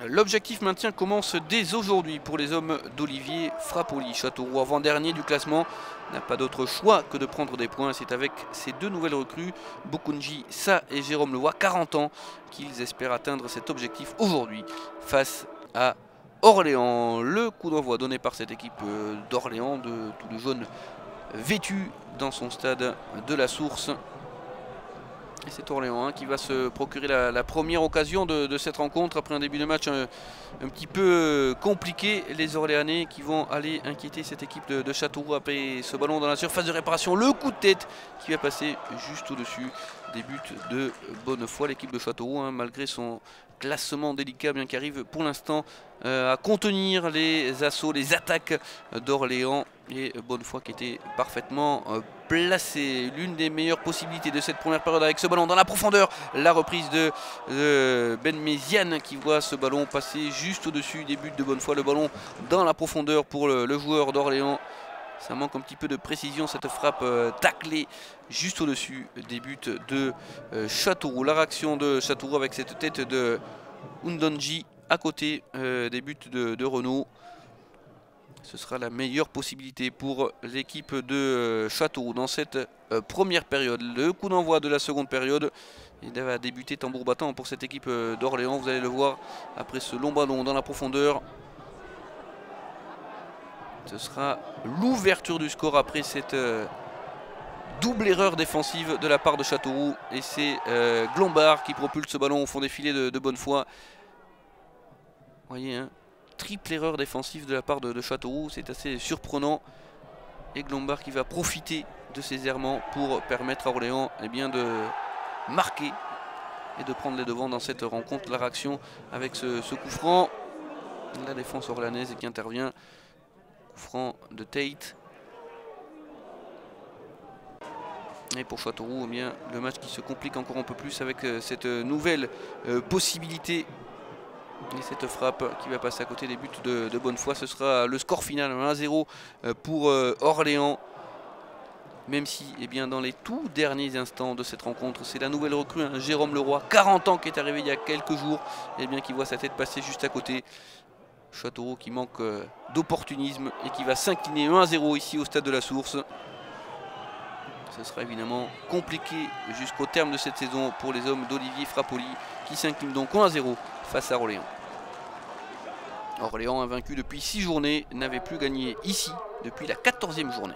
L'objectif maintien commence dès aujourd'hui pour les hommes d'Olivier Frappoli. Châteauroux, avant-dernier du classement, n'a pas d'autre choix que de prendre des points. C'est avec ces deux nouvelles recrues, Bokunji Sa et Jérôme Leroy, 40 ans, qu'ils espèrent atteindre cet objectif aujourd'hui face à Orléans. Le coup d'envoi donné par cette équipe d'Orléans, de tous les jeunes vêtus dans son stade de la Source. Et c'est Orléans qui va se procurer la première occasion de cette rencontre après un début de match un petit peu compliqué. Les Orléanais qui vont aller inquiéter cette équipe de Châteauroux après ce ballon dans la surface de réparation. Le coup de tête qui va passer juste au-dessus des buts de bonne foi. L'équipe de Châteauroux, malgré son classement délicat, bien qu'arrive pour l'instant à contenir les assauts, les attaques d'Orléans. Et Bonnefoy qui était parfaitement placé. L'une des meilleures possibilités de cette première période avec ce ballon dans la profondeur. La reprise de Ben Méziane qui voit ce ballon passer juste au-dessus des buts de Bonnefoy. Le ballon dans la profondeur pour le joueur d'Orléans. Ça manque un petit peu de précision, cette frappe taclée juste au-dessus des buts de Châteauroux. La réaction de Châteauroux avec cette tête de Undonji à côté des buts de Renault. Ce sera la meilleure possibilité pour l'équipe de Châteauroux dans cette première période. Le coup d'envoi de la seconde période. Il va débuter tambour battant pour cette équipe d'Orléans. Vous allez le voir après ce long ballon dans la profondeur. Ce sera l'ouverture du score après cette double erreur défensive de la part de Châteauroux. Et c'est Glombard qui propulse ce ballon au fond des filets de Bonnefoy. Vous voyez, triple erreur défensive de la part de Châteauroux, c'est assez surprenant. Et Glombard qui va profiter de ces errements pour permettre à Orléans de marquer et de prendre les devants dans cette rencontre. La réaction avec ce coup franc, la défense orléanaise qui intervient. Coup franc de Tate. Et pour Châteauroux, le match qui se complique encore un peu plus avec cette nouvelle possibilité. Et cette frappe qui va passer à côté des buts de Bonnefoy. Ce sera le score final 1-0 pour Orléans. Même si dans les tout derniers instants de cette rencontre, c'est la nouvelle recrue, Jérôme Leroy, 40 ans, qui est arrivé il y a quelques jours, qui voit sa tête passer juste à côté. Châteauroux qui manque d'opportunisme et qui va s'incliner 1-0 ici au stade de la Source. Ce sera évidemment compliqué jusqu'au terme de cette saison pour les hommes d'Olivier Frappoli qui s'inclinent donc 1-0 face à Orléans. Orléans, invaincu depuis 6 journées, n'avait plus gagné ici depuis la 14e journée.